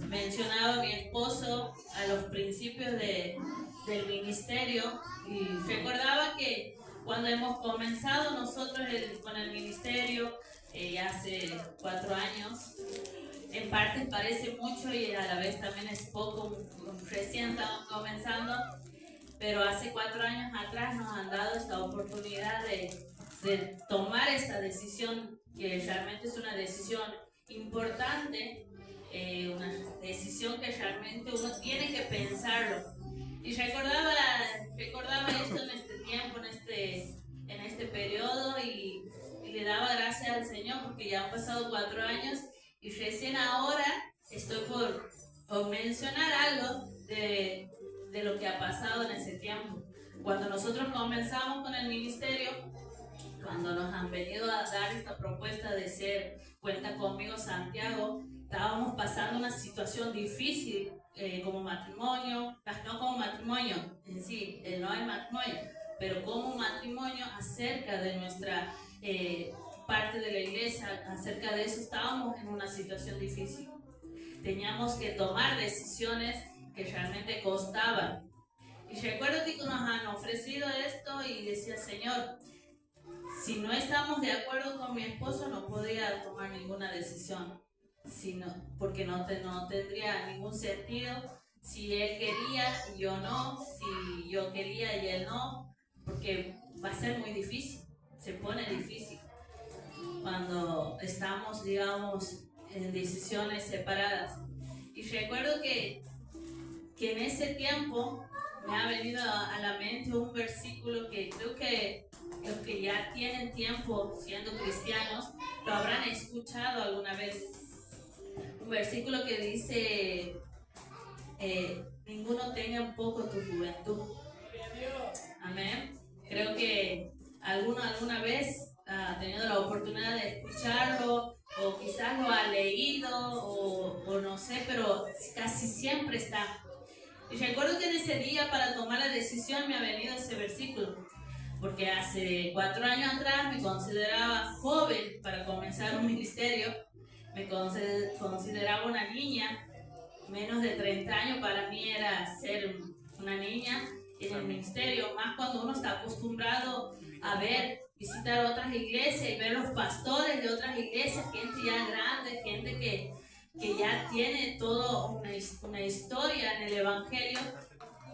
Mencionaba mi esposo a los principios del ministerio y recordaba que cuando hemos comenzado nosotros con el ministerio hace 4 años, en parte parece mucho y a la vez también es poco, recién estamos comenzando, pero hace 4 años atrás nos han dado esta oportunidad de tomar esta decisión, que realmente es una decisión importante, una decisión que realmente uno tiene que pensarlo. Y recordaba esto en este tiempo, en este periodo, y le daba gracias al Señor porque ya han pasado 4 años y recién ahora estoy por mencionar algo de lo que ha pasado en ese tiempo. Cuando nosotros comenzamos con el ministerio, cuando nos han venido a dar esta propuesta de ser Cuenta Conmigo Santiago, estábamos pasando una situación difícil como matrimonio, no como matrimonio en sí, no hay matrimonio, pero como matrimonio acerca de nuestra parte de la iglesia, acerca de eso estábamos en una situación difícil. Teníamos que tomar decisiones que realmente costaban. Y recuerdo que nos han ofrecido esto y decía, Señor, si no estamos de acuerdo con mi esposo, no podía tomar ninguna decisión, porque no tendría ningún sentido si él quería y yo no, si yo quería y él no, porque va a ser muy difícil, se pone difícil cuando estamos, digamos, en decisiones separadas. Y recuerdo que en ese tiempo me ha venido a la mente un versículo que creo que los que ya tienen tiempo siendo cristianos lo habrán escuchado alguna vez. Un versículo que dice, ninguno tenga en poco tu juventud. Amén. Creo que alguna vez ha tenido la oportunidad de escucharlo, o quizás lo ha leído, o no sé, pero casi siempre está. Y recuerdo que en ese día, para tomar la decisión, me ha venido ese versículo, porque hace 4 años atrás me consideraba joven para comenzar un ministerio, me consideraba una niña, menos de 30 años para mí era ser una niña en el ministerio, más cuando uno está acostumbrado a visitar otras iglesias y ver los pastores de otras iglesias, gente ya grande, gente que ya tiene toda una historia en el evangelio.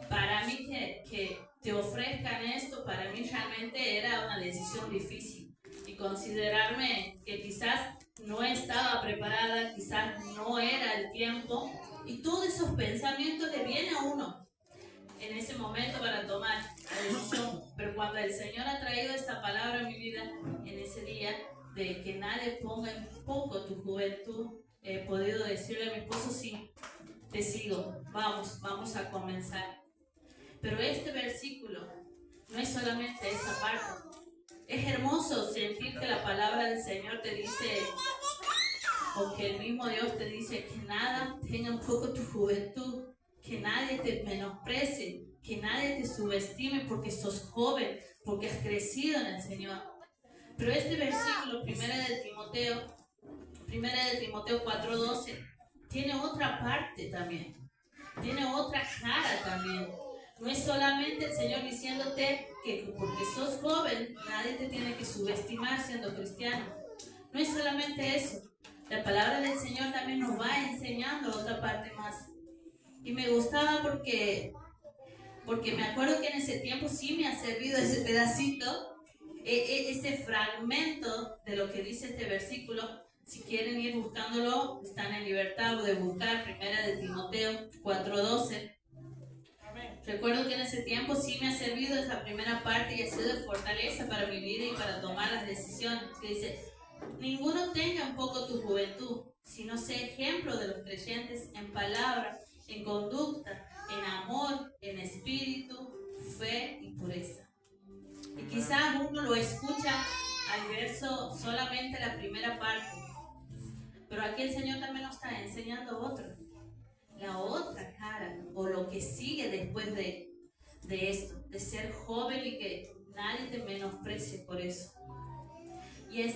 Para mí que te ofrezcan esto, para mí realmente era una decisión difícil, y considerarme que quizás no estaba preparada, quizás no era el tiempo, y todos esos pensamientos le vienen a uno en ese momento para tomar la decisión. Pero cuando el Señor ha traído esta palabra a mi vida en ese día, de que nadie ponga en poco tu juventud, he podido decirle a mi esposo, sí, te sigo, vamos a comenzar. Pero este versículo no es solamente esa parte. Es hermoso sentir que la palabra del Señor te dice, o que el mismo Dios te dice, que nada tenga un poco tu juventud, que nadie te menosprecie, que nadie te subestime porque sos joven, porque has crecido en el Señor. Pero este versículo, primera de Timoteo 4:12, tiene otra parte también, tiene otra cara también. No es solamente el Señor diciéndote que porque sos joven, nadie te tiene que subestimar siendo cristiano. No es solamente eso. La palabra del Señor también nos va enseñando otra parte más. Y me gustaba porque me acuerdo que en ese tiempo sí me ha servido ese pedacito, ese fragmento de lo que dice este versículo. Si quieren ir buscándolo, están en libertad de buscar primera de Timoteo 4:12. Recuerdo que en ese tiempo sí me ha servido esa primera parte y ha sido de fortaleza para mi vida y para tomar las decisiones. Que dice, ninguno tenga un poco tu juventud, sino sea ejemplo de los creyentes en palabra, en conducta, en amor, en espíritu, fe y pureza. Y quizás uno lo escucha al verso solamente la primera parte, pero aquí el Señor también nos está enseñando la otra cara, o lo que sigue después de esto, de ser joven y que nadie te menosprecie por eso. Y es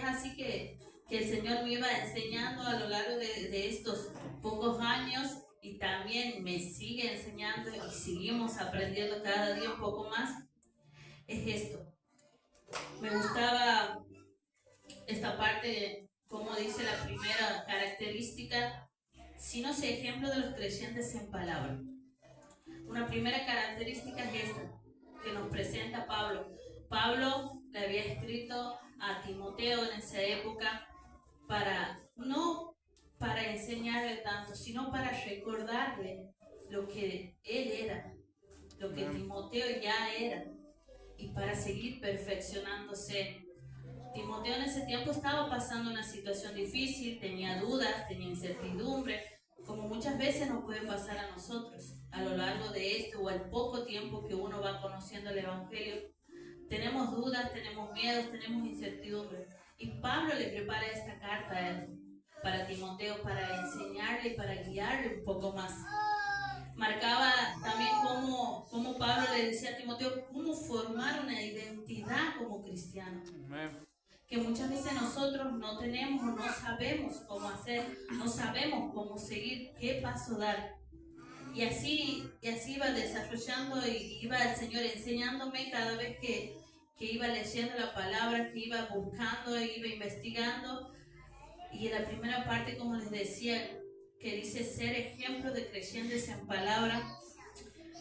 así que que el Señor me iba enseñando a lo largo de estos pocos años y también me sigue enseñando y seguimos aprendiendo cada día un poco más, es esto. Me gustaba esta parte, como dice la primera característica, sino sé ejemplo de los creyentes en palabra. Una primera característica es esta, que nos presenta Pablo. Pablo le había escrito a Timoteo en esa época no para enseñarle tanto, sino para recordarle lo que él era, lo que Timoteo ya era, y para seguir perfeccionándose. Timoteo en ese tiempo estaba pasando una situación difícil, tenía dudas, tenía incertidumbre, como muchas veces nos puede pasar a nosotros a lo largo de este o al poco tiempo que uno va conociendo el Evangelio. Tenemos dudas, tenemos miedos, tenemos incertidumbre. Y Pablo le prepara esta carta para Timoteo para enseñarle y para guiarle un poco más. Marcaba también cómo Pablo le decía a Timoteo cómo formar una identidad como cristiano. Que muchas veces nosotros no tenemos o no sabemos cómo hacer, no sabemos cómo seguir, qué paso dar. Y así iba desarrollando y iba el Señor enseñándome cada vez que iba leyendo la palabra, que iba buscando, iba investigando. Y en la primera parte, como les decía, que dice ser ejemplo de creyentes en palabra,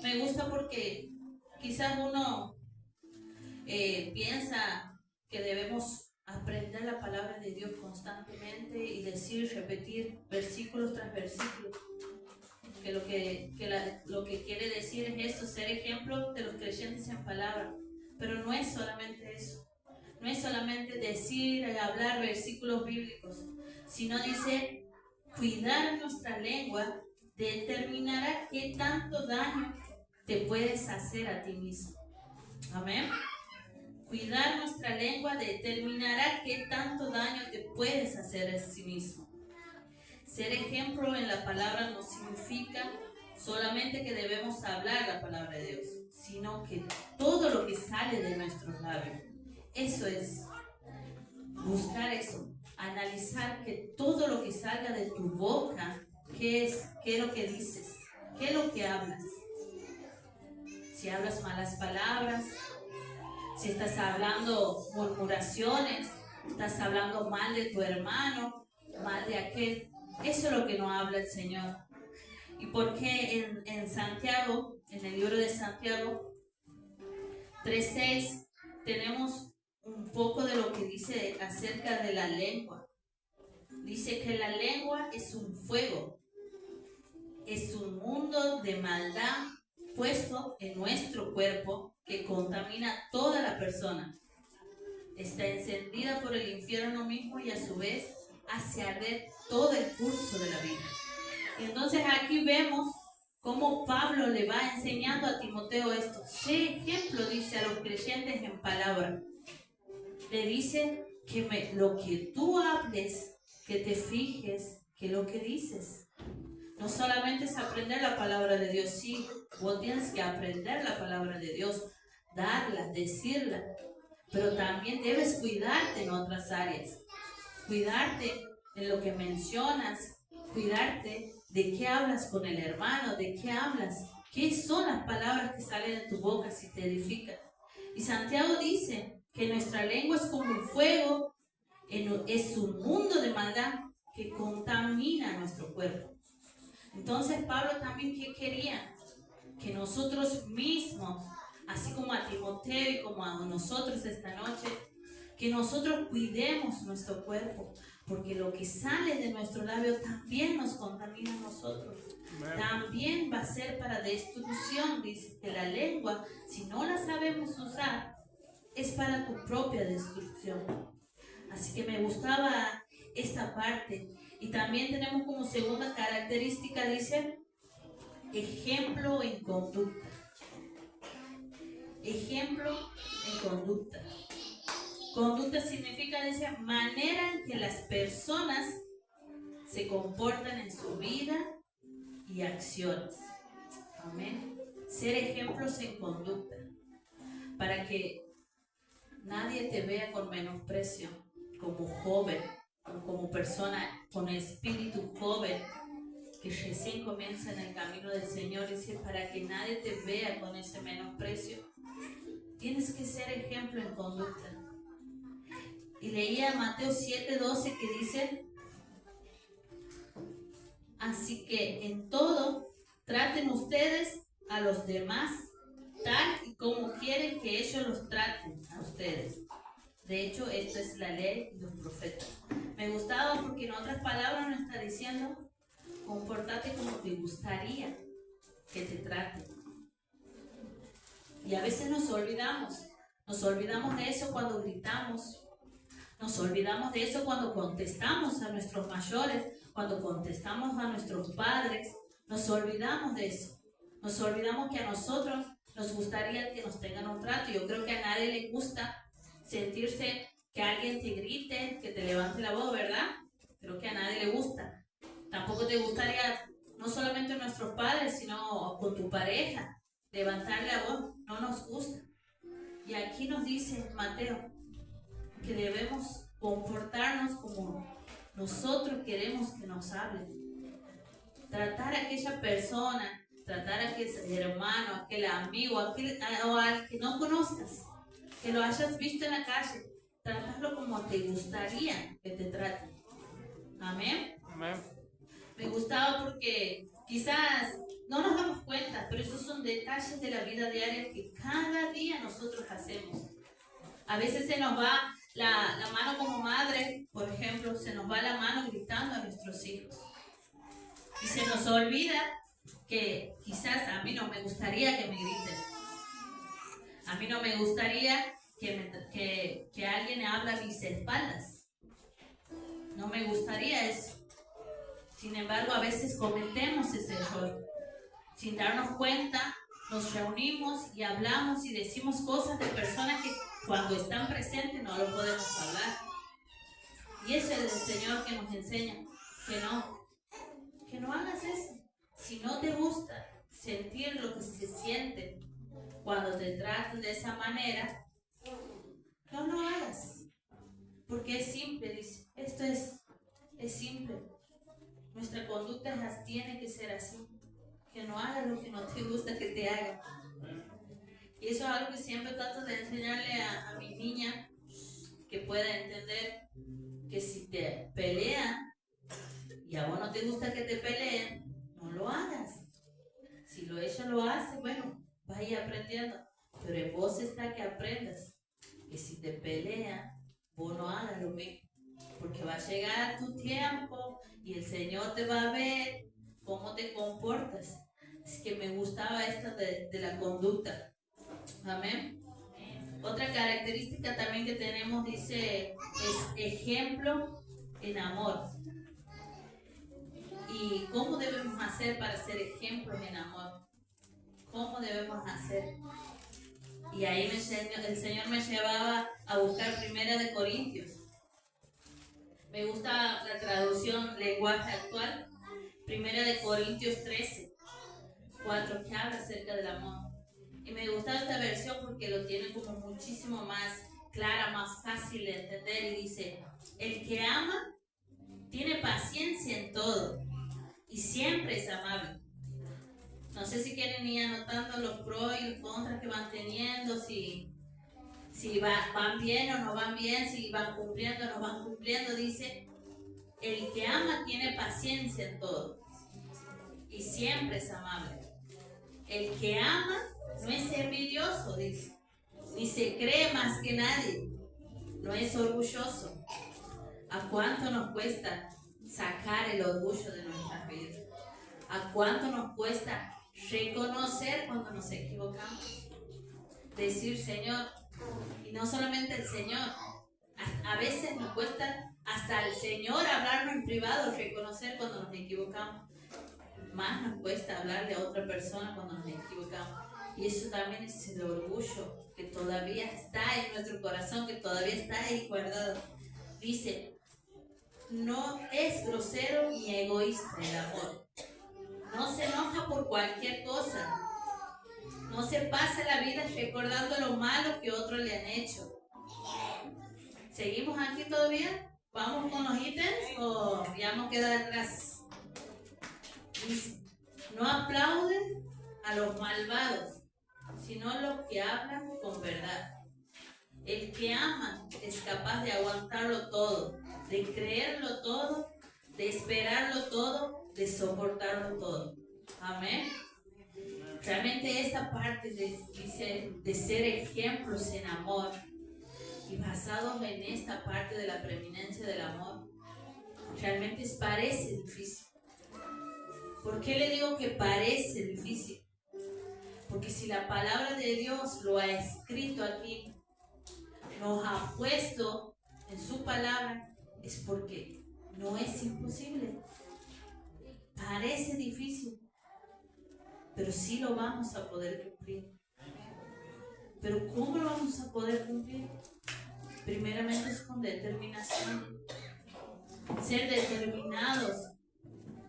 me gusta porque quizás uno piensa que debemos aprender la palabra de Dios constantemente y decir, repetir versículos tras versículos. Que lo que quiere decir es esto, ser ejemplo de los creyentes en palabra. Pero no es solamente eso. No es solamente decir, hablar versículos bíblicos, sino dice, cuidar nuestra lengua determinará qué tanto daño te puedes hacer a ti mismo. Amén. Cuidar nuestra lengua determinará qué tanto daño te puedes hacer a sí mismo. Ser ejemplo en la palabra no significa solamente que debemos hablar la palabra de Dios, sino que todo lo que sale de nuestros labios, eso es, buscar eso, analizar que todo lo que salga de tu boca, qué es lo que dices, qué es lo que hablas. Si hablas malas palabras, si estás hablando murmuraciones, estás hablando mal de tu hermano, mal de aquel, eso es lo que no habla el Señor. ¿Y por qué en Santiago, en el libro de Santiago 3:6, tenemos un poco de lo que dice acerca de la lengua? Dice que la lengua es un fuego, es un mundo de maldad puesto en nuestro cuerpo que contamina a toda la persona. Está encendida por el infierno mismo y a su vez hace arder todo el curso de la vida. Y entonces aquí vemos cómo Pablo le va enseñando a Timoteo esto. Sé ejemplo, dice a los creyentes en palabra. Le dice que lo que tú hables, que te fijes, que lo que dices. No solamente es aprender la palabra de Dios, sí, vos tienes que aprender la palabra de Dios, darla, decirla, pero también debes cuidarte en otras áreas, cuidarte en lo que mencionas, cuidarte de qué hablas con el hermano, de qué hablas, qué son las palabras que salen de tu boca si te edifican. Y Santiago dice que nuestra lengua es como un fuego, es un mundo de maldad que contamina nuestro cuerpo. Entonces Pablo también, ¿qué quería? Que nosotros mismos, así como a Timoteo y como a nosotros esta noche, que nosotros cuidemos nuestro cuerpo, porque lo que sale de nuestro labio también nos contamina a nosotros. También va a ser para destrucción. Dice que la lengua, si no la sabemos usar, es para tu propia destrucción. Así que me gustaba esta parte. Y también tenemos como segunda característica, dice, ejemplo en conducta. Ejemplo en conducta. Conducta significa, dice, manera en que las personas se comportan en su vida y acciones. Amén. Ser ejemplos en conducta. Para que nadie te vea con menosprecio como joven, como persona con espíritu joven que recién comienza en el camino del Señor, dice, para que nadie te vea con ese menosprecio, tienes que ser ejemplo en conducta. Y leía Mateo 7:12 que dice, así que en todo traten ustedes a los demás tal y como quieren que ellos los traten a ustedes. De hecho, esto es la ley y los profetas. Me gustaba porque en otras palabras nos está diciendo, comportate como te gustaría que te traten. Y a veces nos olvidamos de eso cuando gritamos, nos olvidamos de eso cuando contestamos a nuestros mayores, cuando contestamos a nuestros padres, nos olvidamos de eso. Nos olvidamos que a nosotros nos gustaría que nos tengan un trato. Yo creo que a nadie le gusta sentirse que alguien te grite, que te levante la voz, ¿verdad? Creo que a nadie le gusta. Tampoco te gustaría, no solamente a nuestros padres, sino con tu pareja, levantarle la voz. No nos gusta. Y aquí nos dice Mateo que debemos comportarnos como nosotros queremos que nos hablen. Tratar a aquella persona, tratar a aquel hermano, aquel amigo, o al que no conozcas, que lo hayas visto en la calle, tratarlo como te gustaría que te traten. Amén. Amén. Me gustaba porque quizás no nos damos cuenta, pero esos son detalles de la vida diaria que cada día nosotros hacemos. A veces se nos va la mano como madre, por ejemplo, se nos va la mano gritando a nuestros hijos. Y se nos olvida que quizás a mí no me gustaría que me griten. A mí no me gustaría que alguien hable a mis espaldas. No me gustaría eso. Sin embargo, a veces cometemos ese error. Sin darnos cuenta, nos reunimos y hablamos y decimos cosas de personas que cuando están presentes no lo podemos hablar. Y eso es el Señor que nos enseña que no hagas eso. Si no te gusta sentir lo que se siente cuando te tratan de esa manera, no lo hagas. Porque es simple, dice. Esto es simple. Nuestra conducta tiene que ser así. Que no hagas lo que no te gusta que te hagan. Y eso es algo que siempre trato de enseñarle a mi niña, que pueda entender que si te pelean y a vos no te gusta que te peleen, no lo hagas. Si ella lo hace, bueno, vaya aprendiendo. Pero en vos está que aprendas que si te pelean, vos no hagas lo mismo. Porque va a llegar tu tiempo y el Señor te va a ver cómo te comportas. Así que me gustaba esto de la conducta. Amén. Otra característica también que tenemos, dice, es ejemplo en amor. ¿Y cómo debemos hacer para ser ejemplos en amor? ¿Cómo debemos hacer? Y ahí el Señor me llevaba a buscar 1 Corintios. Me gusta la traducción lenguaje actual. 1 Corintios 13:4, que habla acerca del amor. Y me gusta esta versión porque lo tiene como muchísimo más clara, más fácil de entender. Y dice, el que ama tiene paciencia en todo y siempre es amable. No sé si quieren ir anotando los pros y los contras que van teniendo, si van bien o no van bien, si van cumpliendo o no van cumpliendo. Dice, el que ama tiene paciencia en todo y siempre es amable. El que ama no es envidioso, dice, ni se cree más que nadie, no es orgulloso. ¿A cuánto nos cuesta sacar el orgullo de nuestras vidas? ¿A cuánto nos cuesta reconocer cuando nos equivocamos? Decir, Señor, y no solamente el Señor, a veces nos cuesta hasta el Señor hablarnos en privado, reconocer cuando nos equivocamos. Más nos cuesta hablarle a otra persona cuando nos equivocamos. Y eso también es el orgullo que todavía está en nuestro corazón, que todavía está ahí guardado. Dice, no es grosero ni egoísta el amor. No se enoja por cualquier cosa. No se pasa la vida recordando lo malo que otros le han hecho. ¿Seguimos aquí todavía? ¿Vamos con los ítems o ya hemos quedado atrás? Dice, no aplauden a los malvados, sino los que hablan con verdad. El que ama es capaz de aguantarlo todo, de creerlo todo, de esperarlo todo, de soportarlo todo. Amén. Realmente esta parte dice de ser ejemplos en amor y basados en esta parte de la preeminencia del amor, realmente parece difícil. ¿Por qué le digo que parece difícil? Porque si la palabra de Dios lo ha escrito aquí, nos ha puesto en su palabra, es porque no es imposible. Parece difícil, pero sí lo vamos a poder cumplir. Pero ¿cómo lo vamos a poder cumplir? Primeramente es con determinación. Ser determinados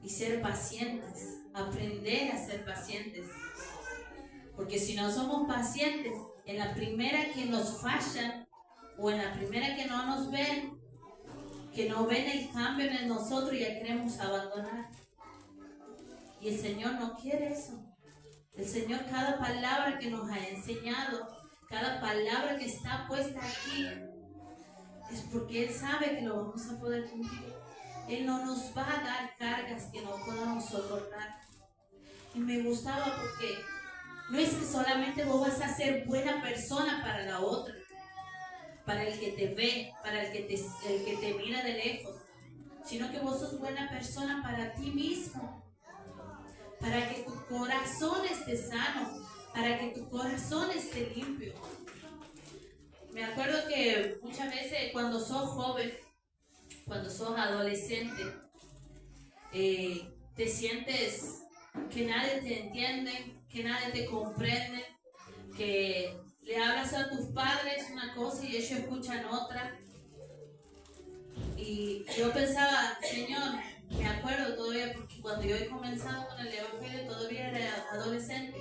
y ser pacientes. Aprender a ser pacientes. Porque si no somos pacientes, en la primera que nos fallan o en la primera que no nos ven, que no ven el cambio en nosotros, ya queremos abandonar. Y el Señor no quiere eso. El Señor, cada palabra que nos ha enseñado, cada palabra que está puesta aquí, es porque Él sabe que lo vamos a poder cumplir. Él no nos va a dar cargas que no podamos soportar. Y me gustaba porque no es que solamente vos vas a ser buena persona para la otra, para el que te ve, para el que te mira de lejos, sino que vos sos buena persona para ti mismo, para que tu corazón esté sano, para que tu corazón esté limpio. Me acuerdo que muchas veces cuando sos joven, cuando sos adolescente, te sientes que nadie te entiende, que nadie te comprende, que le hablas a tus padres una cosa y ellos escuchan otra. Y yo pensaba, Señor, me acuerdo todavía, porque cuando yo he comenzado con el Evangelio todavía era adolescente.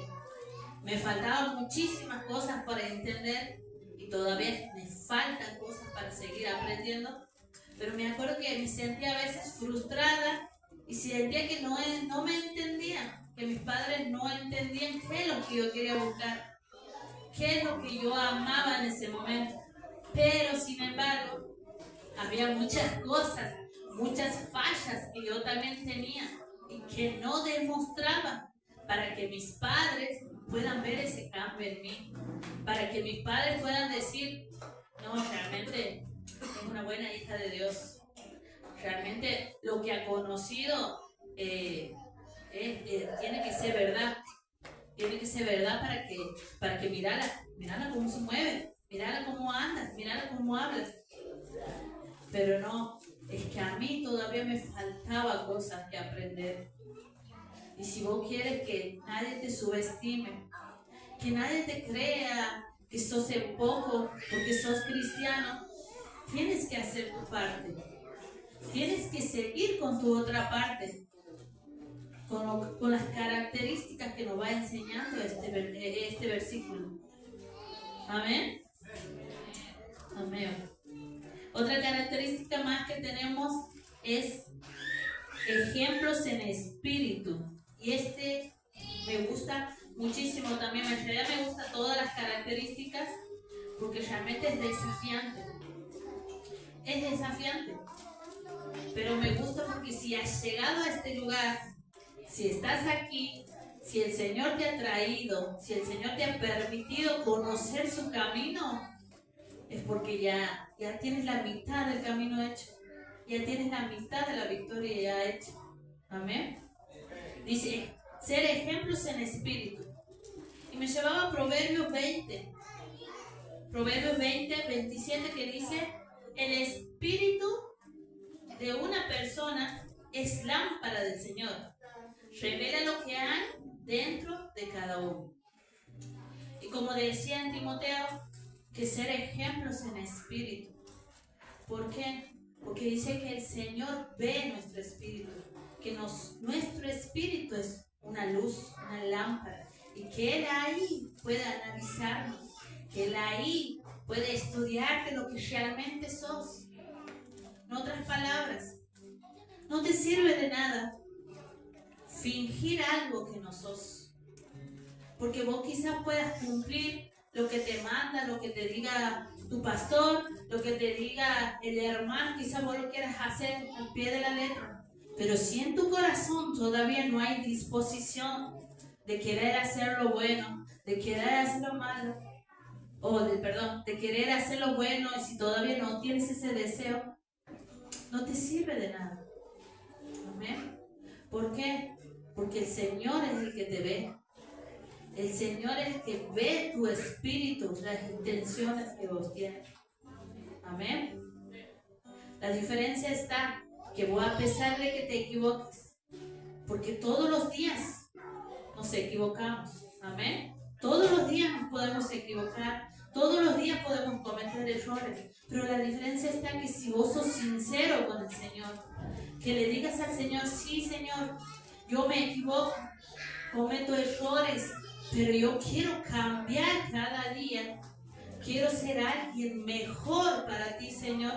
Me faltaban muchísimas cosas para entender y todavía me faltan cosas para seguir aprendiendo. Pero me acuerdo que me sentía a veces frustrada y sentía que no me entendían, que mis padres no entendían qué es lo que yo quería buscar, qué es lo que yo amaba en ese momento. Pero sin embargo, había muchas cosas, muchas fallas que yo también tenía y que no demostraba para que mis padres puedan ver ese cambio en mí, para que mis padres puedan decir, no, realmente es una buena hija de Dios. Realmente lo que ha conocido tiene que ser verdad. Tiene que ser verdad para que mirala cómo se mueve, mirala cómo anda, mirala cómo habla. Pero no, es que a mí todavía me faltaba cosas que aprender. Y si vos quieres que nadie te subestime, que nadie te crea que sos en poco porque sos cristiano, tienes que hacer tu parte. Tienes que seguir con tu otra parte, con las características que nos va enseñando este versículo. Amén. Amén. Otra característica más que tenemos es ejemplos en espíritu. Y me gusta muchísimo también. En realidad me gustan todas las características porque realmente es desafiante. Es desafiante. Pero me gusta porque si has llegado a este lugar, si estás aquí, si el Señor te ha traído, si el Señor te ha permitido conocer su camino, es porque ya tienes la mitad del camino hecho. Ya tienes la mitad de la victoria ya hecha. Amén. Dice, ser ejemplos en espíritu. Y me llevaba a Proverbios 20. Proverbios 20, 27, que dice, el espíritu de una persona es lámpara del Señor. Revela lo que hay dentro de cada uno. Y como decía en Timoteo, que ser ejemplos en espíritu. ¿Por qué? Porque dice que el Señor ve nuestro espíritu, que nuestro espíritu es una luz, una lámpara, y que Él ahí puede analizarnos, que Él ahí puede estudiarte lo que realmente sos. En otras palabras, no te sirve de nada fingir algo que no sos. Porque vos quizás puedas cumplir lo que te manda, lo que te diga tu pastor, lo que te diga el hermano, quizás vos lo quieras hacer al pie de la letra. Pero si en tu corazón todavía no hay disposición de querer hacer lo bueno, de querer hacer lo malo, de querer hacer lo bueno, y si todavía no tienes ese deseo, no te sirve de nada. Amén. ¿Por qué? Porque el Señor es el que te ve. El Señor es el que ve tu espíritu, las intenciones que vos tienes. Amén. La diferencia está que vos, a pesar de que te equivoques, porque todos los días nos equivocamos. Amén. Todos los días nos podemos equivocar. Todos los días podemos cometer errores. Pero la diferencia está que si vos sos sincero con el Señor, que le digas al Señor: sí, Señor, yo me equivoco, cometo errores, pero yo quiero cambiar cada día. Quiero ser alguien mejor para ti, Señor.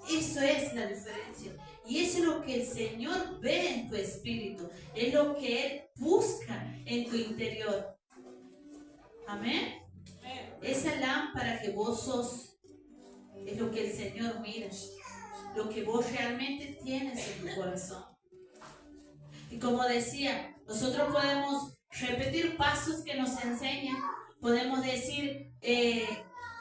Eso es la diferencia. Y eso es lo que el Señor ve en tu espíritu. Es lo que Él busca en tu interior. Amén. Esa lámpara que vos sos es lo que el Señor mira. Lo que vos realmente tienes en tu corazón. Y como decía, nosotros podemos repetir pasos que nos enseñan. Podemos decir,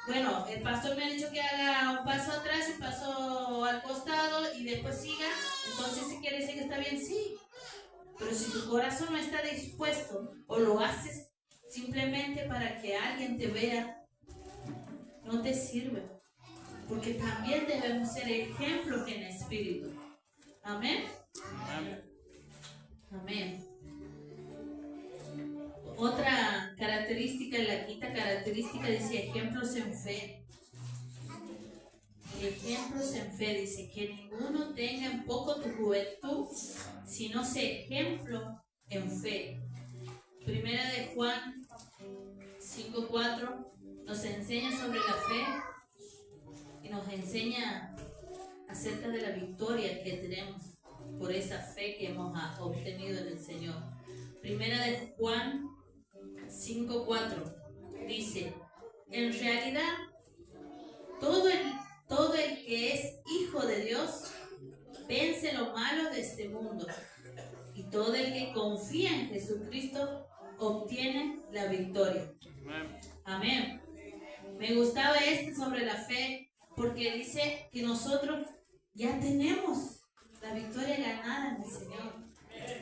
bueno, el pastor me ha dicho que haga un paso atrás, un paso al costado y después siga. Entonces, si quiere decir que está bien, sí. Pero si tu corazón no está dispuesto o lo haces simplemente para que alguien te vea, no te sirve. Porque también debemos ser ejemplos en espíritu. Amén. Amén. Otra característica, la quinta característica, dice ejemplos en fe. Ejemplos en fe, dice que ninguno tenga en poco tu juventud, sino sé ejemplo en fe. Primera de Juan 5:4 nos enseña sobre la fe y nos enseña acerca de la victoria que tenemos por esa fe que hemos obtenido en el Señor. Primera de Juan 5:4 dice: en realidad todo el que es hijo de Dios vence lo malo de este mundo, y todo el que confía en Jesucristo obtiene la victoria. Amén. Me gustaba sobre la fe, porque dice que nosotros ya tenemos la victoria ganada en el Señor.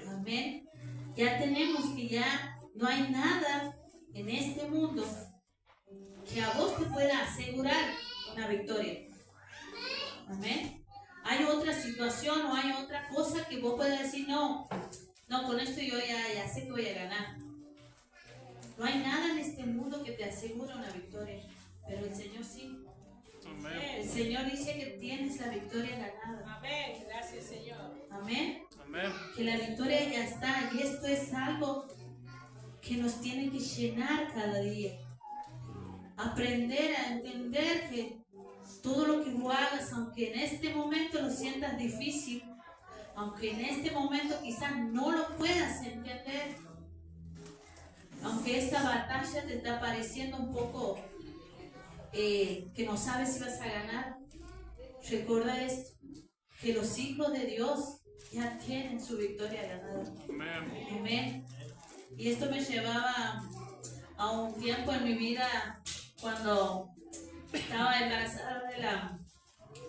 Amén. Ya tenemos que ya no hay nada en este mundo que a vos te pueda asegurar una victoria. Amén. Hay otra situación o hay otra cosa que vos puedas decir: no, con esto yo ya sé que voy a ganar. No hay nada en este mundo que te asegure una victoria, pero el Señor sí. Amén. El Señor dice que tienes la victoria ganada. Amén. Gracias, Señor. Amén. Amén. Que la victoria ya está, y esto es algo que nos tiene que llenar cada día. Aprender a entender que todo lo que vos hagas, aunque en este momento lo sientas difícil, aunque en este momento quizás no lo puedas entender, aunque esta batalla te está pareciendo un poco que no sabes si vas a ganar, recuerda esto, que los hijos de Dios ya tienen su victoria ganada. Amén. Amén. Y esto me llevaba a un tiempo en mi vida cuando estaba embarazada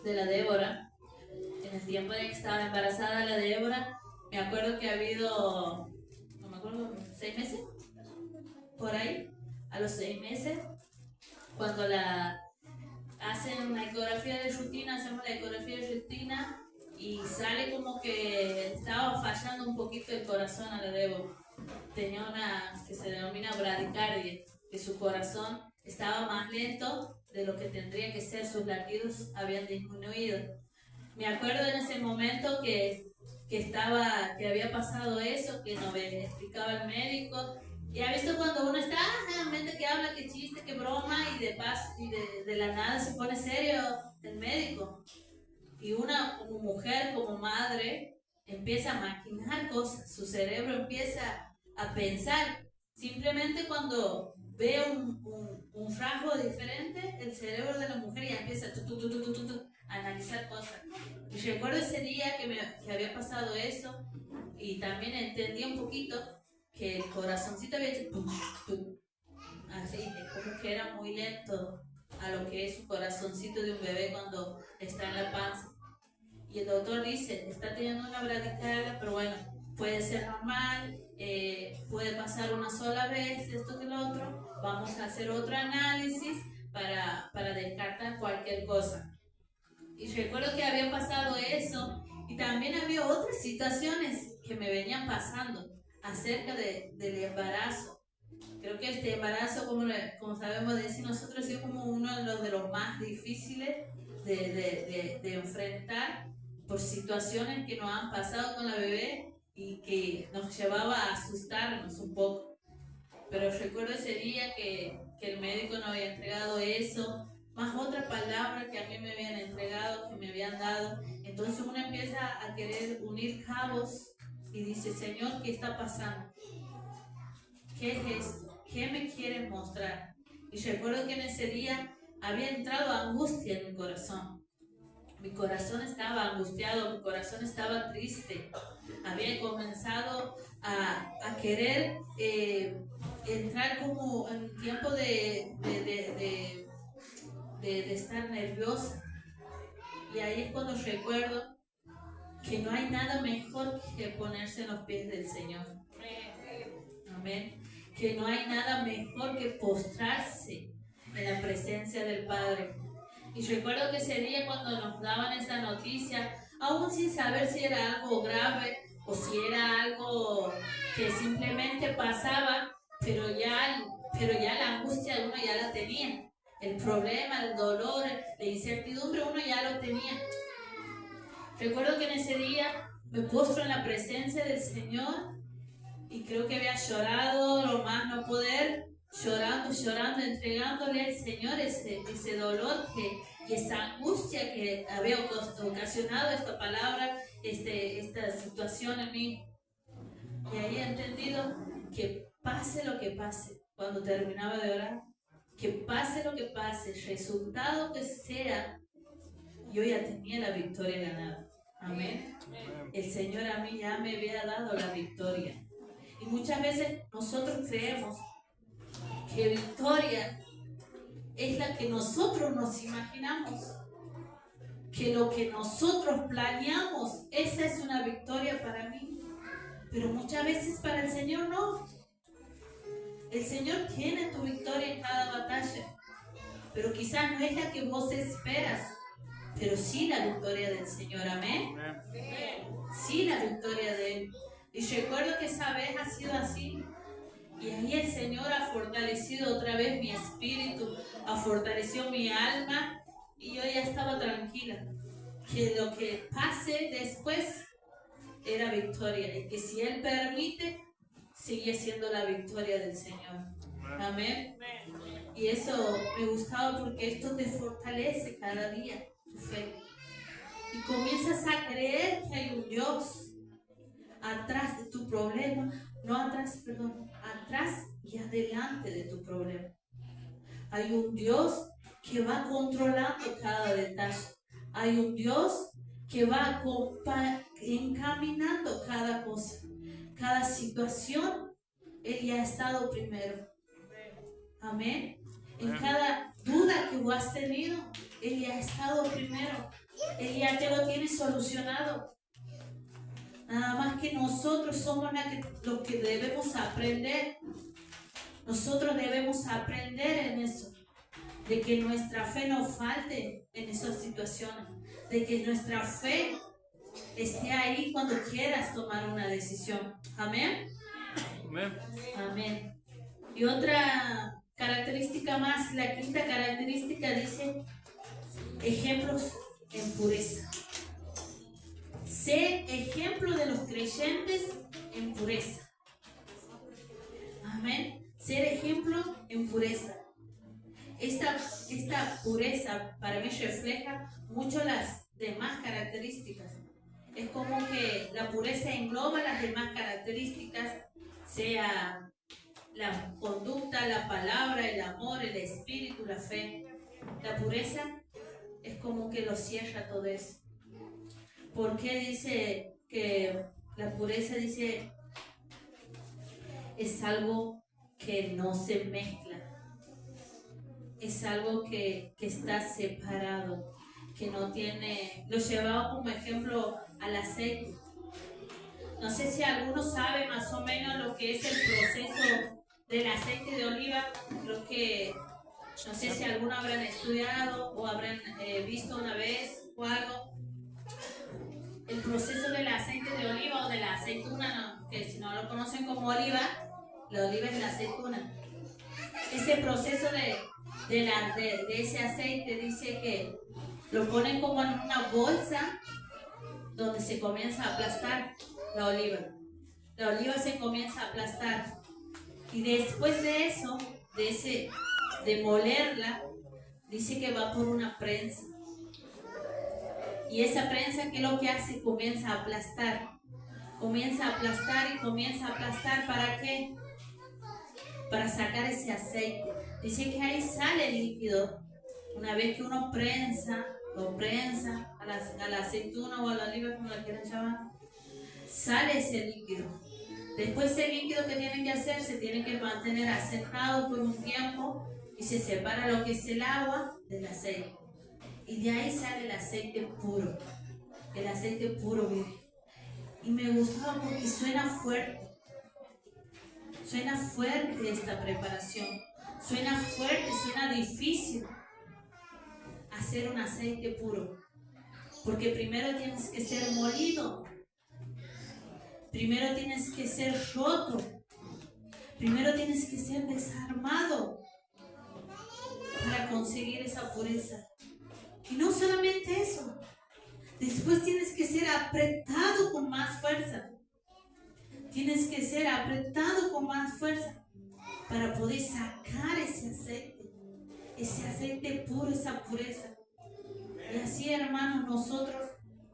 de la Débora. En el tiempo en que estaba embarazada de la Débora, me acuerdo que ha habido, no me acuerdo, 6 meses, por ahí, a los 6 meses, cuando hacen una ecografía de rutina, hacemos la ecografía de rutina y sale como que estaba fallando un poquito el corazón a la Débora. Tenía una que se denomina bradicardia, que su corazón estaba más lento de lo que tendría que ser, sus latidos habían disminuido. Me acuerdo en ese momento que había pasado eso, que nos explicaba el médico. Y ha visto cuando uno está realmente que habla, que chiste, que broma, y de la nada se pone serio el médico. Y una como mujer, como madre, empieza a maquinar cosas, su cerebro empieza a pensar. Simplemente cuando ve un rasgo diferente, el cerebro de la mujer ya empieza a analizar cosas. Y recuerdo ese día que había pasado eso y también entendí un poquito que el corazoncito había hecho así, es como que era muy lento a lo que es un corazoncito de un bebé cuando está en la panza. Y el doctor dice, está teniendo una bradicardia, pero bueno, puede ser normal, puede pasar una sola vez, esto que lo otro. Vamos a hacer otro análisis para descartar cualquier cosa. Y recuerdo que había pasado eso y también había otras situaciones que me venían pasando acerca del embarazo. Creo que este embarazo, como sabemos decir nosotros, ha sido como uno de los más difíciles de enfrentar por situaciones que nos han pasado con la bebé y que nos llevaba a asustarnos un poco. Pero recuerdo ese día que el médico nos había entregado eso, más otra palabra que a mí me habían entregado, que me habían dado. Entonces uno empieza a querer unir cabos y dice, Señor, ¿qué está pasando? ¿Qué es esto? ¿Qué me quieren mostrar? Y recuerdo que en ese día había entrado angustia en mi corazón. Mi corazón estaba angustiado, mi corazón estaba triste. Había comenzado a querer entrar como en un tiempo de estar nerviosa. Y ahí es cuando recuerdo que no hay nada mejor que ponerse en los pies del Señor. Amén. Que no hay nada mejor que postrarse en la presencia del Padre. Y recuerdo que ese día cuando nos daban esa noticia, aún sin saber si era algo grave o si era algo que simplemente pasaba, pero ya la angustia uno ya la tenía. El problema, el dolor, la incertidumbre uno ya lo tenía. Recuerdo que en ese día me postro en la presencia del Señor y creo que había llorado lo más no poder, llorando, entregándole al Señor ese dolor y esa angustia que había ocasionado esta palabra, esta situación en mí. Y ahí he entendido que pase lo que pase, cuando terminaba de orar, que pase lo que pase, el resultado que sea, yo ya tenía la victoria ganada. Amén. El Señor a mí ya me había dado la victoria. Y muchas veces nosotros creemos que victoria es la que nosotros nos imaginamos, que lo que nosotros planeamos, esa es una victoria para mí. Pero muchas veces para el Señor no. El Señor tiene tu victoria en cada batalla, pero quizás no es la que vos esperas, pero sí la victoria del Señor. Amén. Sí, la victoria de Él. Y recuerdo que esa vez ha sido así. Y ahí el Señor ha fortalecido otra vez mi espíritu, ha fortalecido mi alma y yo ya estaba tranquila. Que lo que pase después era victoria y que si Él permite, sigue siendo la victoria del Señor. Amén. Y eso me gustaba porque esto te fortalece cada día, tu fe. Y comienzas a creer que hay un Dios atrás de tu problema, atrás y adelante de tu problema. Hay un Dios que va controlando cada detalle. Hay un Dios que va encaminando cada cosa, cada situación. Él ya ha estado primero. Amén. En cada duda que vos has tenido, Él ya ha estado primero. Él ya te lo tiene solucionado. Nada más que nosotros somos los que debemos aprender. Nosotros debemos aprender en eso. De que nuestra fe no falte en esas situaciones. De que nuestra fe esté ahí cuando quieras tomar una decisión. Amén. Amén. Amén. Y otra característica más, la quinta característica dice ejemplos en pureza. Sé ejemplo de los creyentes en pureza. Amén. Ser ejemplo en pureza. Esta pureza para mí refleja mucho demás características. Es como que la pureza engloba las demás características, sea la conducta, la palabra, el amor, el espíritu, la fe. La pureza es como que lo cierra todo eso. ¿Por qué dice que la pureza dice es algo que no se mezcla? Es algo que está separado, que no tiene... Lo llevaba como ejemplo al aceite. No sé si alguno sabe más o menos lo que es el proceso del aceite de oliva. Creo que, no sé si alguno habrán estudiado o habrán visto una vez o algo. El proceso del aceite de oliva o de la aceituna, ¿no? Que si no lo conocen como oliva, la oliva es la aceituna. Ese proceso de ese aceite dice que lo ponen como en una bolsa donde se comienza a aplastar la oliva. La oliva se comienza a aplastar y después de eso, de molerla, dice que va por una prensa. Y esa prensa, ¿qué es lo que hace? Comienza a aplastar. Comienza a aplastar y comienza a aplastar. ¿Para qué? Para sacar ese aceite. Dice que ahí sale el líquido. Una vez que uno prensa a la aceituna o a la oliva, como la quieran llamar, sale ese líquido. Después ese líquido que tienen que hacer, se tiene que mantener asentado por un tiempo y se separa lo que es el agua del aceite. Y de ahí sale el aceite puro. El aceite puro, virgen. Y me gustaba porque suena fuerte. Suena fuerte esta preparación. Suena fuerte, suena difícil hacer un aceite puro. Porque primero tienes que ser molido. Primero tienes que ser roto. Primero tienes que ser desarmado para conseguir esa pureza. Y no solamente eso. Después tienes que ser apretado con más fuerza. Tienes que ser apretado con más fuerza para poder sacar ese aceite puro, esa pureza. Y así, hermanos, nosotros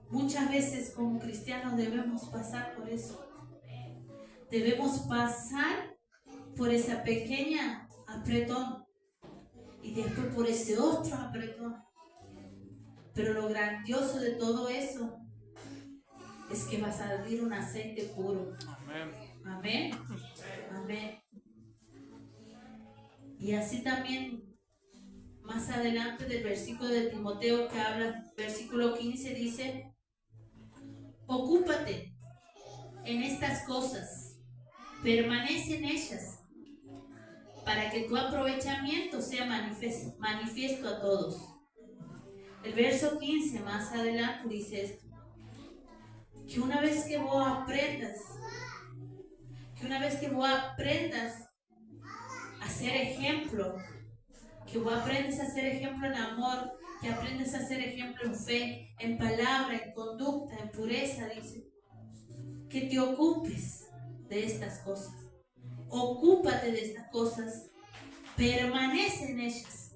muchas veces como cristianos debemos pasar por eso. Debemos pasar por esa pequeña apretón y después por ese otro apretón. Pero lo grandioso de todo eso es que va a salir un aceite puro. Amén. Amén. Amén. Y así también, más adelante del versículo de Timoteo que habla, versículo 15 dice: ocúpate en estas cosas, permanece en ellas, para que tu aprovechamiento sea manifiesto a todos. El verso 15 más adelante dice esto: que una vez que vos aprendas a ser ejemplo, que vos aprendes a ser ejemplo en amor, que aprendes a ser ejemplo en fe, en palabra, en conducta, en pureza, dice, que te ocupes de estas cosas. Ocúpate de estas cosas, permanece en ellas.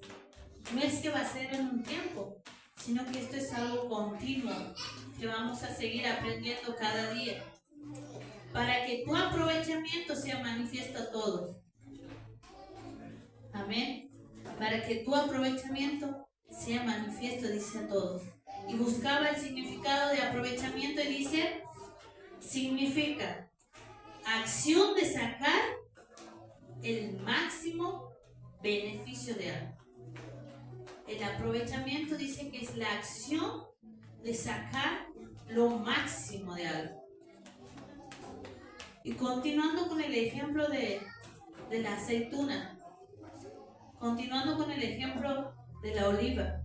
No es que va a ser en un tiempo, sino que esto es algo continuo, que vamos a seguir aprendiendo cada día, para que tu aprovechamiento sea manifiesto a todos. Amén. Para que tu aprovechamiento sea manifiesto, dice, a todos. Y buscaba el significado de aprovechamiento y dice, significa acción de sacar el máximo beneficio de algo. El aprovechamiento dice que es la acción de sacar lo máximo de algo. Y continuando con el ejemplo de la aceituna, continuando con el ejemplo de la oliva,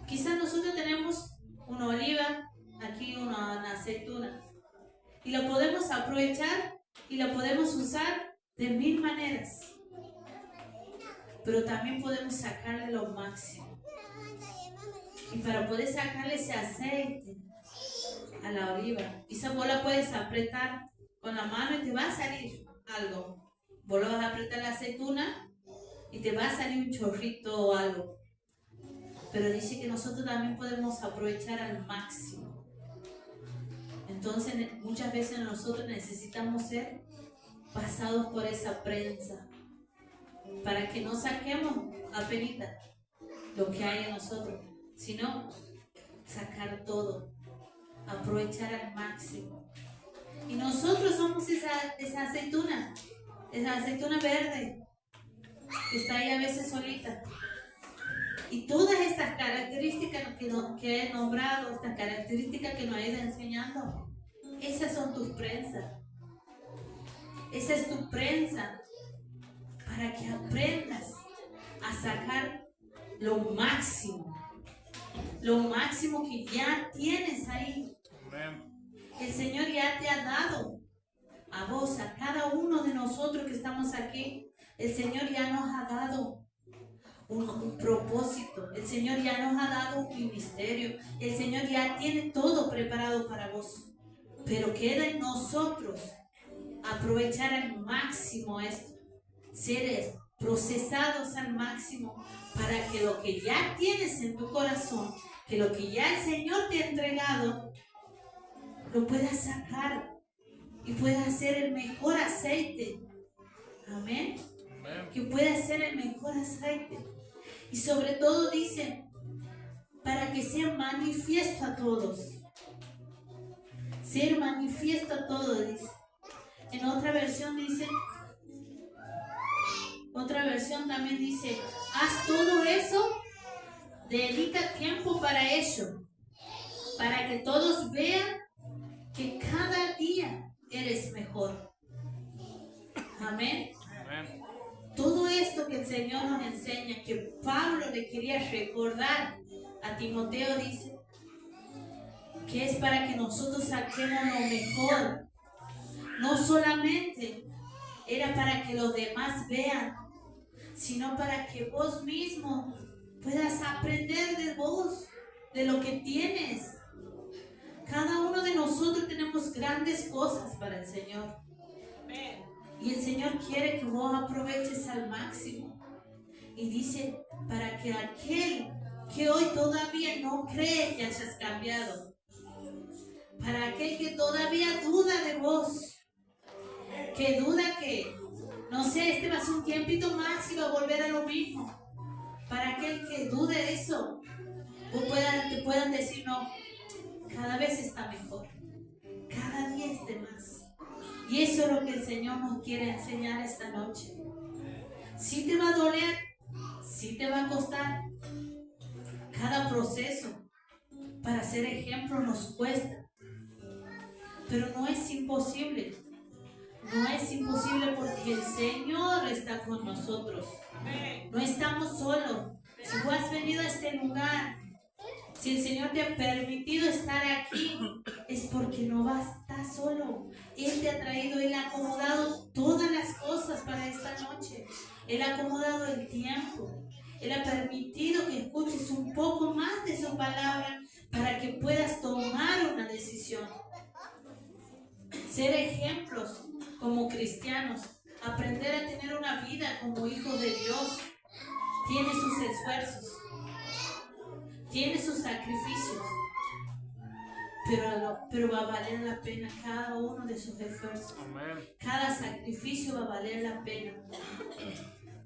quizás nosotros tenemos una oliva, aquí una aceituna, y la podemos aprovechar y la podemos usar de 1000 maneras, pero también podemos sacarle lo máximo. Y para poder sacarle ese aceite a la oliva, quizás vos la puedes apretar con la mano y te va a salir algo. Vos lo vas a apretar la aceituna y te va a salir un chorrito o algo. pero dice que nosotros también podemos aprovechar al máximo. Entonces muchas veces nosotros necesitamos ser pasados por esa prensa para que no saquemos apenas lo que hay en nosotros, sino sacar todo, aprovechar al máximo. Y nosotros somos esa aceituna verde que está ahí a veces solita. Y todas estas características que he nombrado, estas características que nos he ido enseñando, esas son tus prensas. Esa es tu prensa para que aprendas a sacar lo máximo que ya tienes ahí. El Señor ya te ha dado a vos, a cada uno de nosotros que estamos aquí. El Señor ya nos ha dado un propósito. El Señor ya nos ha dado un ministerio. El Señor ya tiene todo preparado para vos. Pero queda en nosotros aprovechar al máximo esto. Seres procesados al máximo para que lo que ya tienes en tu corazón, que lo que ya el Señor te ha entregado, lo puedas sacar y puedas hacer el mejor aceite. Amén. Que pueda ser el mejor aceite. Y sobre todo dice, para que sea manifiesto a todos. Ser manifiesto a todos, dice. En otra versión también dice, haz todo eso, dedica tiempo para ello, para que todos vean que cada día eres mejor. Amén. Amén. Todo esto que el Señor nos enseña, que Pablo le quería recordar a Timoteo, dice que es para que nosotros saquemos lo mejor. No solamente era para que los demás vean, sino para que vos mismo puedas aprender de vos, de lo que tienes. Cada uno de nosotros tenemos grandes cosas para el Señor. Y el Señor quiere que vos aproveches al máximo. Y dice, para que aquel que hoy todavía no cree que hayas cambiado, para aquel que todavía duda de vos, que duda que, no sé, este va a ser un tiempito más y va a volver a lo mismo. Para aquel que dude de eso, te puedan decir, no, cada vez está mejor, cada día es de más. Y eso es lo que el Señor nos quiere enseñar esta noche. Sí te va a doler, sí te va a costar. Cada proceso para ser ejemplo nos cuesta. Pero no es imposible. No es imposible porque el Señor está con nosotros. No estamos solos. Si tú has venido a este lugar, si el Señor te ha permitido estar aquí, es porque no vas a estar solo. Él te ha traído, Él ha acomodado todas las cosas para esta noche. Él ha acomodado el tiempo. Él ha permitido que escuches un poco más de su palabra para que puedas tomar una decisión. Ser ejemplos como cristianos, aprender a tener una vida como hijos de Dios, tiene sus esfuerzos, tiene sus sacrificios, pero va a valer la pena cada uno de sus esfuerzos. Cada sacrificio va a valer la pena.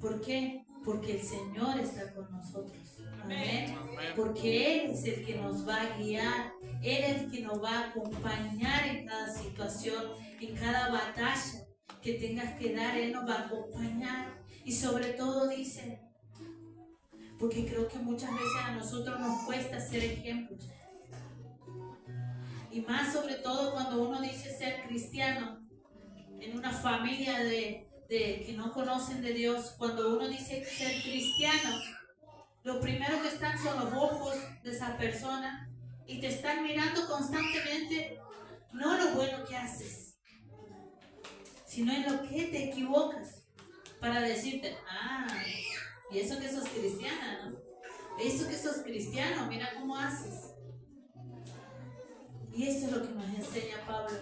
¿Por qué? Porque el Señor está con nosotros. Amén. Porque Él es el que nos va a guiar. Él es el que nos va a acompañar en cada situación, en cada batalla que tengas que dar. Él nos va a acompañar. Y sobre todo dice, porque creo que muchas veces a nosotros nos cuesta ser ejemplos. Y más sobre todo cuando uno dice ser cristiano en una familia de que no conocen de Dios. Cuando uno dice ser cristiano, lo primero que están son los ojos de esa persona y te están mirando constantemente, no lo bueno que haces, sino en lo que te equivocas, para decirte, y eso que sos cristiana, ¿no? Eso que sos cristiano, mira cómo haces. Y esto es lo que nos enseña Pablo,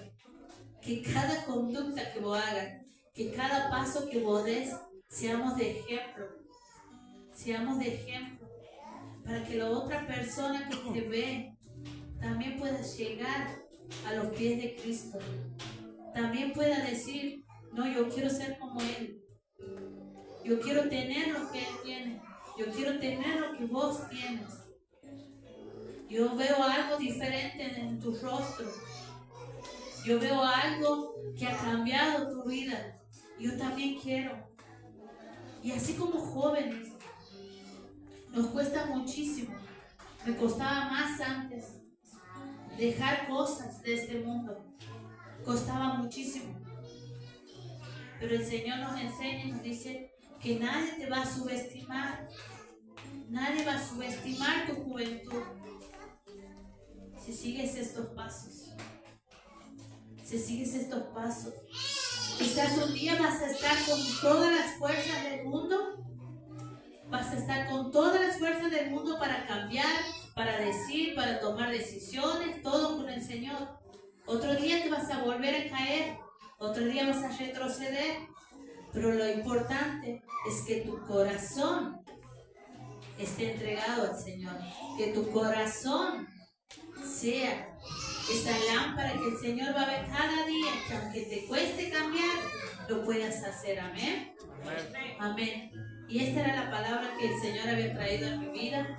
que cada conducta que vos hagas, que cada paso que vos des, seamos de ejemplo. Seamos de ejemplo. para que la otra persona que te ve también pueda llegar a los pies de Cristo. También pueda decir, no, yo quiero ser como Él. Yo quiero tener lo que Él tiene. Yo quiero tener lo que vos tienes. Yo veo algo diferente en tu rostro. Yo veo algo que ha cambiado tu vida. Yo también quiero. Y así como jóvenes, nos cuesta muchísimo. Me costaba más antes dejar cosas de este mundo. Costaba muchísimo. Pero el Señor nos enseña y nos dice que nadie te va a subestimar. Nadie va a subestimar tu juventud si sigues estos pasos. Si sigues estos pasos. Quizás un día vas a estar con todas las fuerzas del mundo. Vas a estar con todas las fuerzas del mundo para cambiar, para decir, para tomar decisiones, todo con el Señor. Otro día te vas a volver a caer. Otro día vas a retroceder. Pero lo importante es que tu corazón esté entregado al Señor. Que tu corazón sea esa lámpara que el Señor va a ver cada día, que aunque te cueste cambiar, lo puedas hacer. Amén. Amén. Y esta era la palabra que el Señor había traído a mi vida.